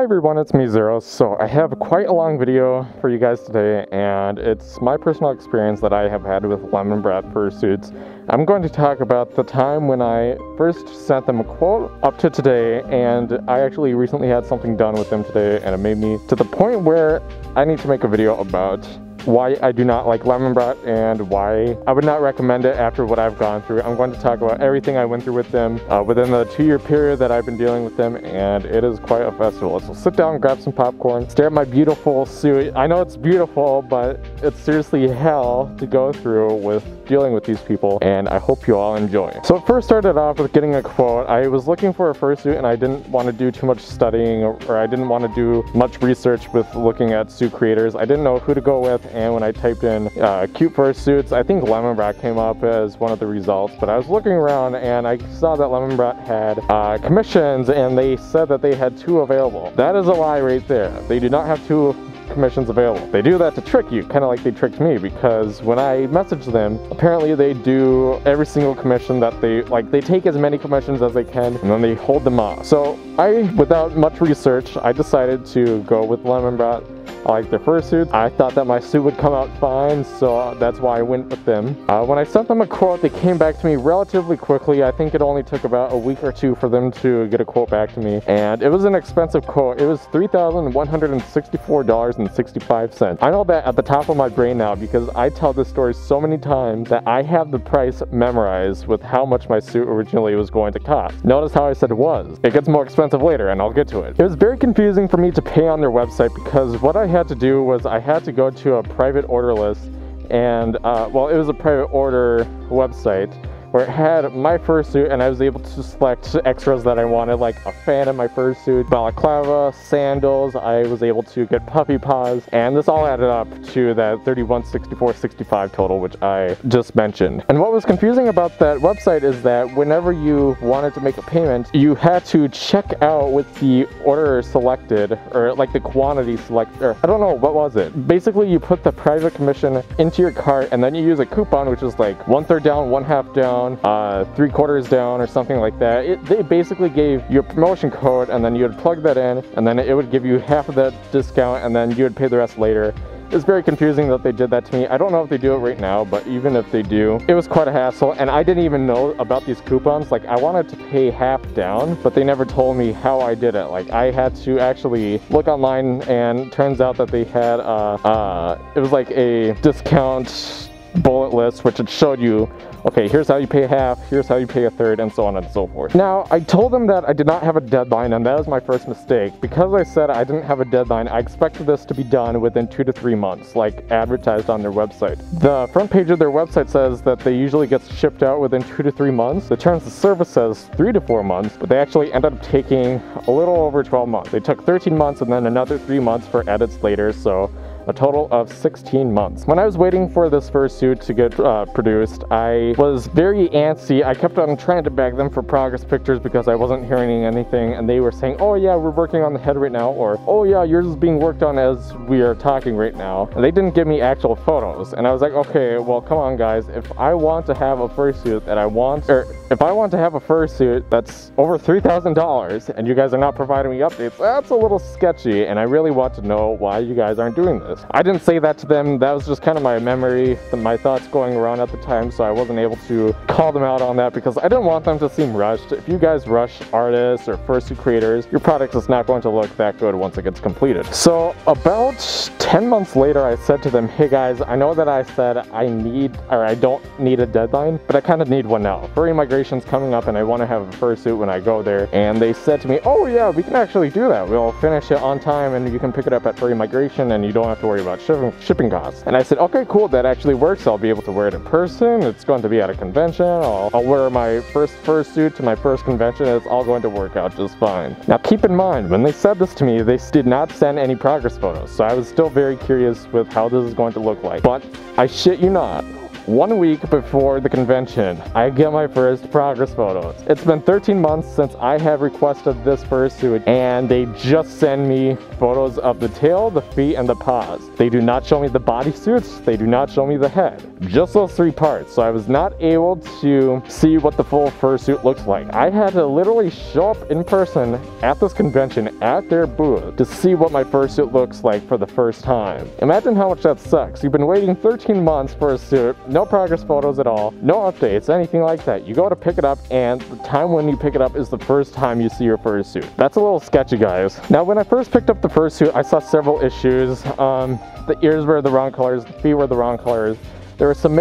Hi everyone, it's me Zero. So I have quite a long video for you guys today, and it's my personal experience that I have had with Lemonbrat Fursuits. I'm going to talk about the time when I first sent them a quote up to today, and I actually recently had something done with them today, and it made me to the point where I need to make a video about why I do not like Lemonbrat and why I would not recommend it after what I've gone through. I'm going to talk about everything I went through with them within the 2-year period that I've been dealing with them, and it is quite a festival. So sit down, grab some popcorn, stare at my beautiful suit. I know it's beautiful, but it's seriously hell to go through with dealing with these people, and I hope you all enjoy. So it first started off with getting a quote. I was looking for a fursuit and I didn't want to do too much studying, or I didn't want to do much research with looking at suit creators. I didn't know who to go with, and when I typed in cute fursuits, I think Lemonbrat came up as one of the results, but I was looking around and I saw that Lemonbrat had commissions, and they said that they had 2 available. That is a lie right there. They do not have 2 commissions available. They do that to trick you, kind of like they tricked me, because when I messaged them, apparently they do every single commission that they take as many commissions as they can, and then they hold them off. So without much research, I decided to go with Lemonbrat. I like their fursuits. I thought that my suit would come out fine, so that's why I went with them. When I sent them a quote, they came back to me relatively quickly. I think it only took about a week or 2 for them to get a quote back to me, and it was an expensive quote. It was $3,164.65. I know that at the top of my brain now because I tell this story so many times that I have the price memorized with how much my suit originally was going to cost. Notice how I said it was. It gets more expensive later, and I'll get to it. It was very confusing for me to pay on their website because what I had to do was I had to go to a private order list, and well, it was a private order website where it had my fursuit, and I was able to select extras that I wanted, like a fan in my fursuit, balaclava, sandals. I was able to get puppy paws, and this all added up to that $3164.65 total, which I just mentioned. And what was confusing about that website is that whenever you wanted to make a payment, you had to check out with the order selected, or like the quantity selected, or I don't know, what was it? Basically, you put the private commission into your cart, and then you use a coupon, which is like 1/3 down, 1/2 down, 3/4 down, or something like that. They basically gave you a promotion code, and then you would plug that in, and then it would give you half of that discount, and then you would pay the rest later. It's very confusing that they did that to me. I don't know if they do it right now, but even if they do, it was quite a hassle, and I didn't even know about these coupons. Like, I wanted to pay half down, but they never told me how I did it. Like, I had to actually look online, and turns out that they had it was like a discount bullet list, which it showed you, okay, here's how you pay half, here's how you pay 1/3, and so on and so forth. Now, I told them that I did not have a deadline, and that was my first mistake. Because I said I didn't have a deadline, I expected this to be done within 2 to 3 months, like advertised on their website. The front page of their website says that they usually get shipped out within 2 to 3 months. The terms of service says 3 to 4 months, but they actually ended up taking a little over 12 months. They took 13 months and then another 3 months for edits later, so a total of 16 months. When I was waiting for this fursuit to get produced, I was very antsy. I kept on trying to beg them for progress pictures because I wasn't hearing anything, and they were saying, oh yeah, we're working on the head right now, or oh yeah, yours is being worked on as we are talking right now. And they didn't give me actual photos, and I was like, okay, well, come on guys, if I want to have a fursuit that I want, or if I want to have a fursuit that's over $3,000 and you guys are not providing me updates, that's a little sketchy, and I really want to know why you guys aren't doing this. I didn't say that to them. That was just kind of my memory, my thoughts going around at the time, so I wasn't able to call them out on that because I didn't want them to seem rushed. If you guys rush artists or fursuit creators, your product is not going to look that good once it gets completed. So about 10 months later, I said to them, hey guys, I know that I said I don't need a deadline, but I kind of need one now. Furry migration's coming up and I want to have a fursuit when I go there. And they said to me, oh yeah, we can actually do that. We'll finish it on time and you can pick it up at Furry Migration and you don't have to worry about shipping costs. And I said, okay, cool, that actually works. I'll be able to wear it in person. It's going to be at a convention. I'll wear my first fursuit to my first convention. It's all going to work out just fine. Now keep in mind, when they said this to me, they did not send any progress photos. So I was still very curious with how this is going to look like. But I shit you not, 1 week before the convention, I get my first progress photos. It's been 13 months since I have requested this fursuit, and they just send me photos of the tail, the feet, and the paws. They do not show me the bodysuits, they do not show me the head. Just those 3 parts, so I was not able to see what the full fursuit looks like. I had to literally show up in person at this convention at their booth to see what my fursuit looks like for the first time. Imagine how much that sucks. You've been waiting 13 months for a suit, no progress photos at all, no updates, anything like that. You go to pick it up, and the time when you pick it up is the first time you see your fursuit. That's a little sketchy, guys. Now, when I first picked up the fursuit, I saw several issues. The ears were the wrong colors, the feet were the wrong colors. There was some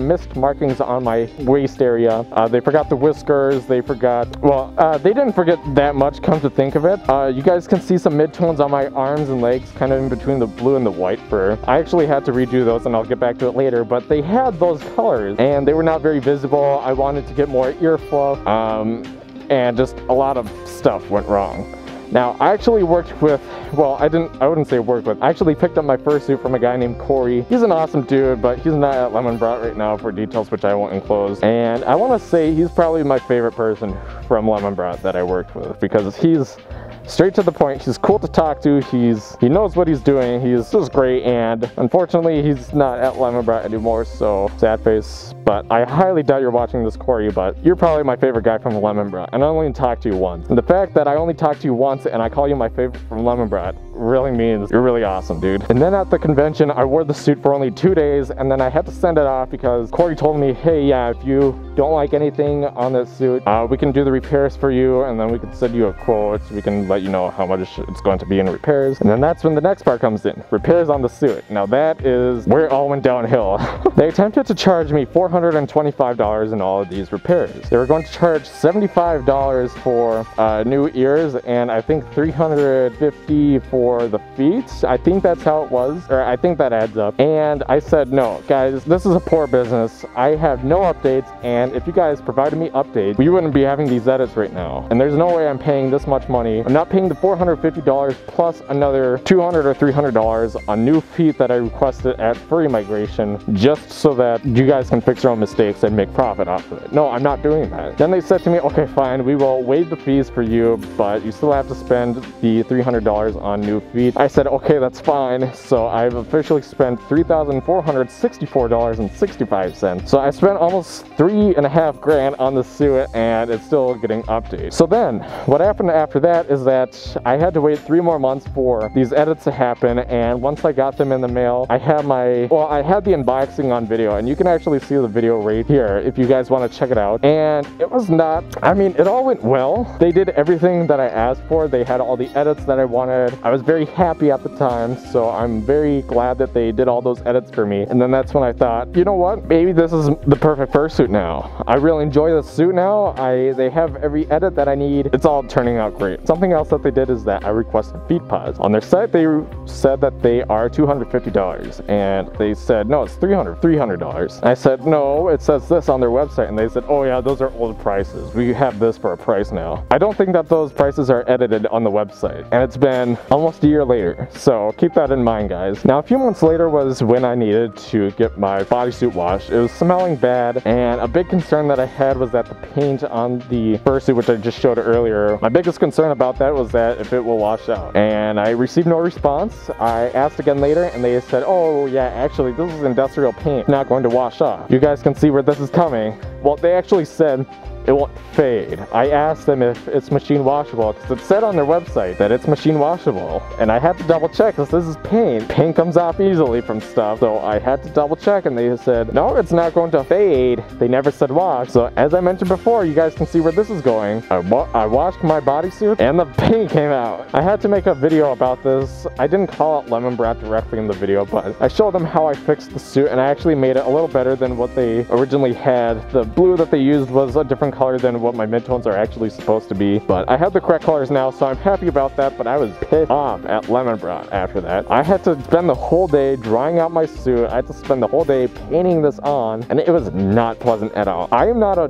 missed markings on my waist area. They forgot the whiskers. They didn't forget that much, come to think of it. You guys can see some midtones on my arms and legs, kind of in between the blue and the white fur. I actually had to redo those, and I'll get back to it later, but they had those colors, and they were not very visible. I wanted to get more ear fluff, and just a lot of stuff went wrong. Now, I actually worked with, well, I wouldn't say worked with, I actually picked up my fursuit from a guy named Corey. He's an awesome dude, but he's not at Lemonbrat right now for details, which I won't enclose. And I want to say he's probably my favorite person from Lemonbrat that I worked with, because he's straight to the point. He's cool to talk to. He knows what he's doing. He's just great, and unfortunately he's not at Lemonbrat anymore, so sad face. But I highly doubt you're watching this, Corey, but you're probably my favorite guy from Lemonbrat, and I only talked to you once. And the fact that I only talked to you once and I call you my favorite from Lemonbrat really means you're really awesome, dude. And then at the convention, I wore the suit for only 2 days, and then I had to send it off because Corey told me, hey, yeah, if you don't like anything on this suit, we can do the repairs for you, and then we can send you a quote. We can let you know how much it's going to be in repairs. And then that's when the next part comes in, repairs on the suit. Now that is where it all went downhill. They attempted to charge me $425 in all of these repairs. They were going to charge $75 for new ears, and I think $350 for the feet. I think that's how it was, or I think that adds up. And I said, no, guys, this is a poor business. I have no updates, and if you guys provided me updates, we wouldn't be having these edits right now. And there's no way I'm paying this much money. I'm not paying the $450 plus another $200 or $300 on new feet that I requested at Furry Migration, just so that you guys can fix your own mistakes and make profit off of it. No, I'm not doing that. Then they said to me, okay, fine, we will waive the fees for you, but you still have to spend the $300 on new feet. I said, okay, that's fine. So I've officially spent $3,464.65. So I spent almost $3.5 grand on the suit, and it's still getting updated. So then what happened after that is that I had to wait 3 more months for these edits to happen, and once I got them in the mail, I had the unboxing on video, and you can actually see the video right here if you guys want to check it out. And it was not, I mean, it all went well. They did everything that I asked for. They had all the edits that I wanted. I was very happy at the time, so I'm very glad that they did all those edits for me. And then that's when I thought, you know what, maybe this is the perfect fursuit now. I really enjoy the suit now. They have every edit that I need. It's all turning out great. Something else that they did is that I requested feet paws. On their site, they said that they are $250, and they said, no, it's $300. I said, no, it says this on their website, and they said, oh yeah, those are old prices. We have this for a price now. I don't think that those prices are edited on the website, and it's been almost a year later, so keep that in mind, guys. Now, a few months later was when I needed to get my bodysuit washed. It was smelling bad, and a big concern that I had was that the paint on the fursuit, which I just showed earlier, my biggest concern about that was that if it will wash out. And I received no response. I asked again later, and they said, oh yeah, actually this is industrial paint, it's not going to wash off. You guys can see where this is coming. Well, they actually said it won't fade. I asked them if it's machine washable, because it said on their website that it's machine washable, and I had to double check because this is paint. Paint comes off easily from stuff, so I had to double check, and they said, no, it's not going to fade. They never said wash. So as I mentioned before, you guys can see where this is going. I washed my bodysuit, and the paint came out. I had to make a video about this. I didn't call out Lemonbrat directly in the video, but I showed them how I fixed the suit, and I actually made it a little better than what they originally had. The blue that they used was a different different color than what my midtones are actually supposed to be. But I have the correct colors now, so I'm happy about that. But I was pissed off at Lemonbrat after that. I had to spend the whole day drying out my suit. I had to spend the whole day painting this on, and it was not pleasant at all. I am not a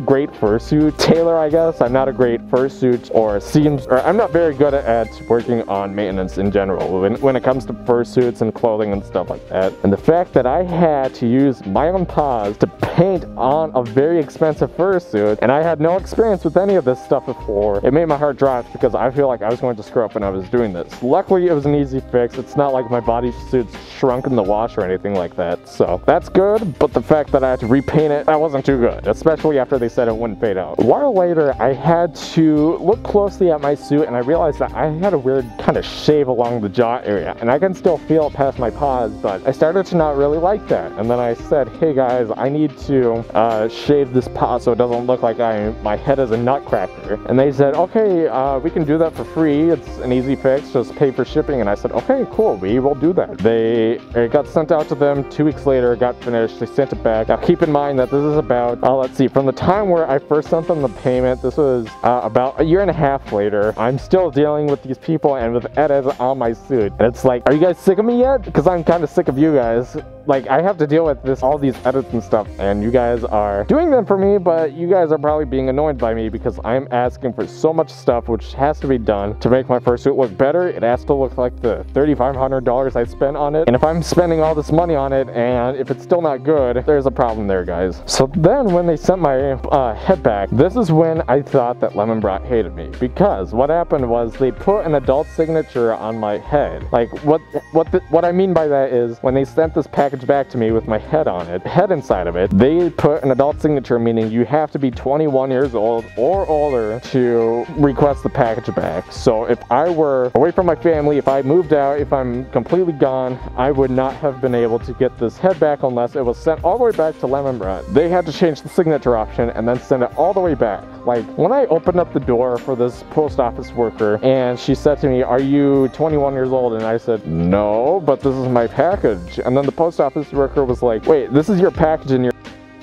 great fursuit tailor, I guess. I'm not a great fursuit or seams, or I'm not very good at working on maintenance in general when it comes to fursuits and clothing and stuff like that. And the fact that I had to use my own paws to paint on a very expensive fursuit, and I had no experience with any of this stuff before, it made my heart drop because I feel like I was going to screw up when I was doing this. Luckily, it was an easy fix. It's not like my bodysuit's shrunk in the wash or anything like that, so that's good. But the fact that I had to repaint it, that wasn't too good, especially after they said it wouldn't fade out. A while later, I had to look closely at my suit, and I realized that I had a weird kind of shave along the jaw area, and I can still feel it past my paws, but I started to not really like that. And then I said, hey guys, I need to shave this paw so it doesn't look like my head is a nutcracker. And they said, okay, we can do that for free. It's an easy fix, just pay for shipping. And I said, okay, cool, we will do that. It got sent out to them 2 weeks later, got finished, they sent it back. Now keep in mind that this is about, let's see, from the time where I first sent them the payment, this was about a year and a half later. I'm still dealing with these people and with edits on my suit. And it's like, are you guys sick of me yet? Because I'm kind of sick of you guys. Like, I have to deal with all these edits and stuff, and you guys are doing them for me, but you guys are probably being annoyed by me because I'm asking for so much stuff which has to be done to make my fursuit look better. It has to look like the $3,500 I spent on it, and if I'm spending all this money on it and if it's still not good, there's a problem there, guys. So then when they sent my head back, this is when I thought that Lemonbrat hated me, because what happened was they put an adult signature on my head. Like, what I mean by that is when they sent this package back to me with my head on it, head inside of it, they put an adult signature, meaning you have to be 21 years old or older to request the package back. So if I were away from my family, if I moved out, if I'm completely gone, I would not have been able to get this head back unless it was sent all the way back to Lemonbrat. They had to change the signature option and then send it all the way back. Like, when I opened up the door for this post office worker and she said to me, are you 21 years old? And I said, no, but this is my package. And then the post office worker was like, wait, this is your package and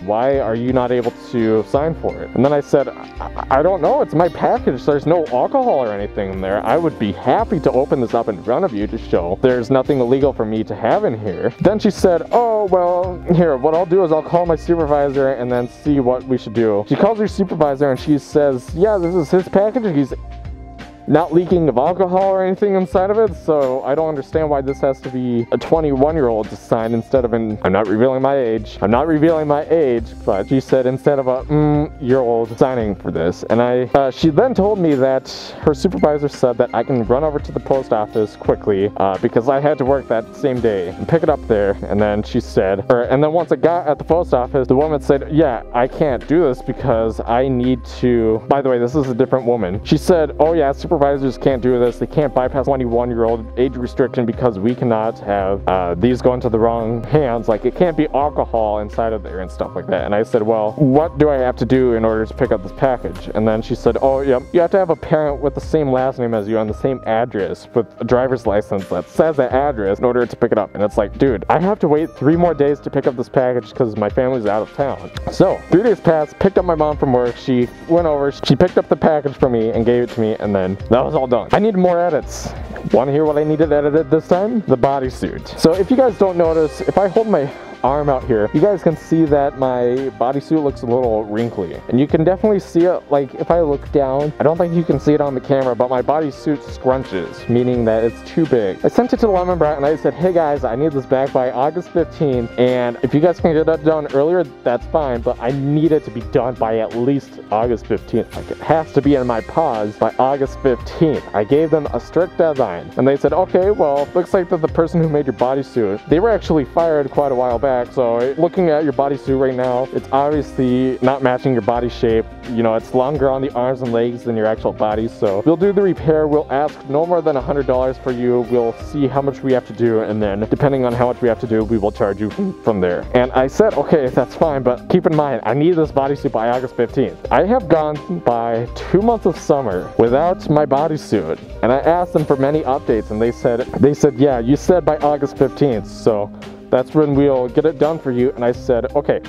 why are you not able to sign for it? And then I said, I don't know, it's my package. There's no alcohol or anything in there. I would be happy to open this up in front of you to show there's nothing illegal for me to have in here. Then she said, oh, well, here, what I'll do is I'll call my supervisor and then see what we should do. She calls her supervisor and she says, yeah, this is his package. He's not leaking of alcohol or anything inside of it, so I don't understand why this has to be a 21-year-old to sign instead of I'm not revealing my age. I'm not revealing my age, but she said instead of a year-old signing for this. And she then told me that her supervisor said that I can run over to the post office quickly because I had to work that same day and pick it up there. And then she said, and then once I got at the post office, the woman said, yeah, I can't do this because I need to, by the way, this is a different woman. She said, oh yeah, supervisors can't do this. They can't bypass 21-year-old age restriction because we cannot have these go into the wrong hands. Like, it can't be alcohol inside of there and stuff like that. And I said, well, what do I have to do in order to pick up this package? And then she said, oh, yep, you have to have a parent with the same last name as you on the same address with a driver's license that says that address in order to pick it up. And it's like, dude, I have to wait 3 more days to pick up this package because my family's out of town. So 3 days passed, picked up my mom from work. She went over, she picked up the package for me and gave it to me, and then that was all done. I needed more edits. Want to hear what I needed edited this time? The bodysuit. So if you guys don't notice, if I hold my arm out here, you guys can see that my bodysuit looks a little wrinkly, and you can definitely see it. Like, if I look down, I don't think you can see it on the camera, but my bodysuit scrunches, meaning that it's too big. I sent it to Lemonbrat and I said, hey guys, I need this back by August 15th, and if you guys can get that done earlier, that's fine, but I need it to be done by at least August 15th. Like, it has to be in my paws by August 15th. I gave them a strict deadline, and they said, okay, well, looks like that the person who made your bodysuit, they were actually fired quite a while back. So looking at your bodysuit right now, it's obviously not matching your body shape. You know, it's longer on the arms and legs than your actual body. So we'll do the repair. We'll ask no more than $100 for you. We'll see how much we have to do, and then depending on how much we have to do, we will charge you from there. And I said, okay, that's fine, but keep in mind, I need this bodysuit by August 15th. I have gone by 2 months of summer without my bodysuit, and I asked them for many updates, and they said, yeah, you said by August 15th, so that's when we'll get it done for you. And I said, okay,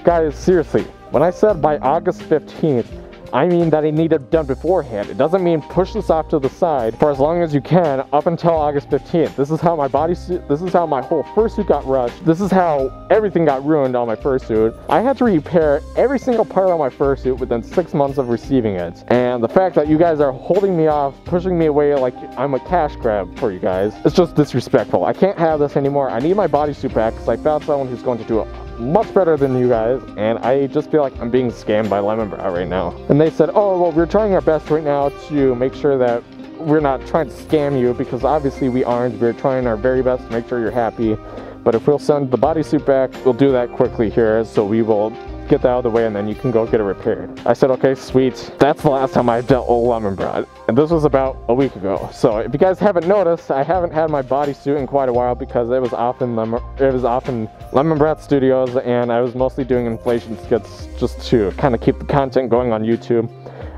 guys, seriously, When I said by August 15th, I mean that I need it done beforehand. It doesn't mean push this off to the side for as long as you can up until August 15th. This is how my bodysuit, this is how my whole fursuit got rushed. This is how everything got ruined on my fursuit. I had to repair every single part on my fursuit within 6 months of receiving it. And the fact that you guys are holding me off, pushing me away like I'm a cash grab for you guys, it's just disrespectful. I can't have this anymore. I need my bodysuit back because I found someone who's going to do it much better than you guys, and I just feel like I'm being scammed by Lemonbrat right now. And they said, oh, well, we're trying our best right now to make sure that we're not trying to scam you, because obviously we aren't. We're trying our very best to make sure you're happy. But if we'll send the bodysuit back, we'll do that quickly here, so we will get that out of the way and then you can go get it repaired. I said, okay, sweet. That's the last time I dealt with Lemonbrat, and this was about a week ago. So if you guys haven't noticed, I haven't had my bodysuit in quite a while because it was often Lemonbrat Studios, and I was mostly doing inflation skits just to kind of keep the content going on YouTube.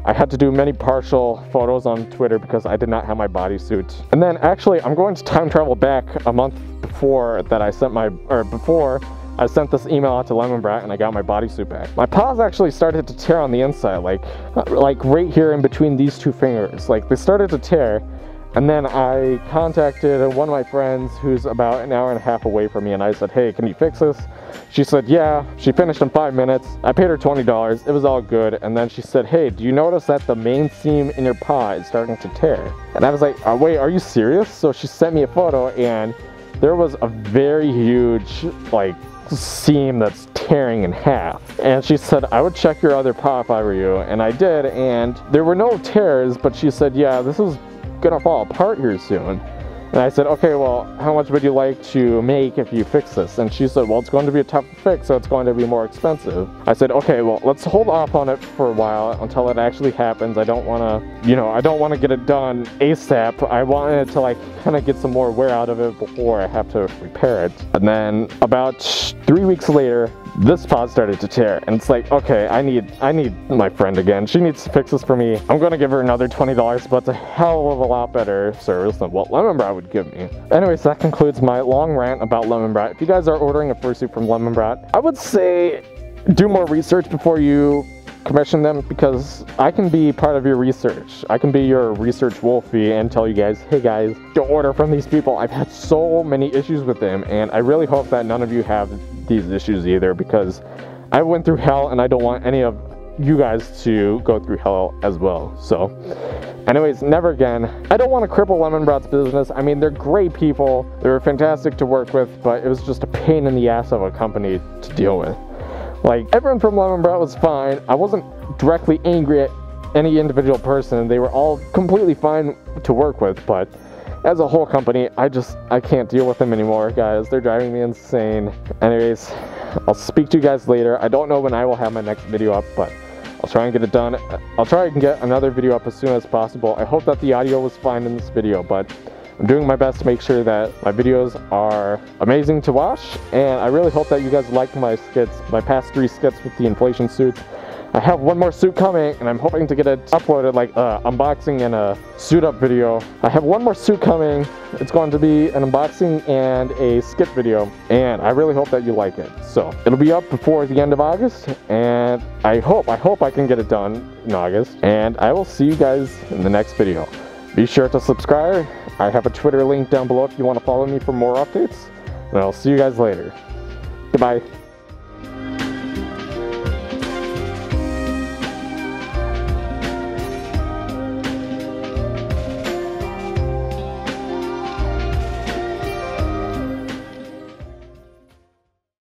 I had to do many partial photos on Twitter because I did not have my bodysuit. And then actually, I'm going to time travel back a month before that I sent before I sent this email out to Lemonbrat and I got my bodysuit back. My paws actually started to tear on the inside, like right here in between these two fingers. Like, they started to tear. And then I contacted one of my friends who's about an hour and a half away from me, and I said, hey, can you fix this? She said, yeah. She finished in 5 minutes. I paid her $20. It was all good. And then she said, hey, do you notice that the main seam in your paw is starting to tear? And I was like, oh, wait, are you serious? So she sent me a photo, and there was a very huge, like, seam that's tearing in half. And she said, I would check your other paw if I were you. And I did, and there were no tears, but she said, yeah, this is gonna fall apart here soon. And I said, okay, well, how much would you like to make if you fix this? And she said, well, it's going to be a tough fix, so it's going to be more expensive. I said, okay, well, let's hold off on it for a while until it actually happens. I don't want to, I don't want to get it done ASAP. I wanted to, like, kind of get some more wear out of it before I have to repair it. And then about 3 weeks later, this paw started to tear, and it's like, okay, I need my friend again. She needs to fix this for me. I'm gonna give her another $20, but it's a hell of a lot better service than what Lemonbrat would give me. Anyways, that concludes my long rant about Lemonbrat. If you guys are ordering a fursuit from Lemonbrat, I would say do more research before you commission them, because I can be part of your research. I can be your research wolfie and tell you guys, hey guys, don't order from these people. I've had so many issues with them, and I really hope that none of you have these issues either, because I went through hell and I don't want any of you guys to go through hell as well. So anyways, never again. I don't want to cripple Lemonbrat's business. I mean, they're great people. They were fantastic to work with, but it was just a pain in the ass of a company to deal with. Like, everyone from Lemonbrat was fine. I wasn't directly angry at any individual person. They were all completely fine to work with, but as a whole company, I can't deal with them anymore, guys. They're driving me insane. Anyways, I'll speak to you guys later. I don't know when I will have my next video up, but I'll try and get it done. I'll try and get another video up as soon as possible. I hope that the audio was fine in this video, but I'm doing my best to make sure that my videos are amazing to watch, and I really hope that you guys like my skits, my past 3 skits with the inflation suits. I have one more suit coming, and I'm hoping to get it uploaded, like unboxing and a suit up video. I have one more suit coming. It's going to be an unboxing and a skit video, and I really hope that you like it. So it'll be up before the end of August, and I hope I can get it done in August, and I will see you guys in the next video. Be sure to subscribe. I have a Twitter link down below if you want to follow me for more updates, and I'll see you guys later. Goodbye.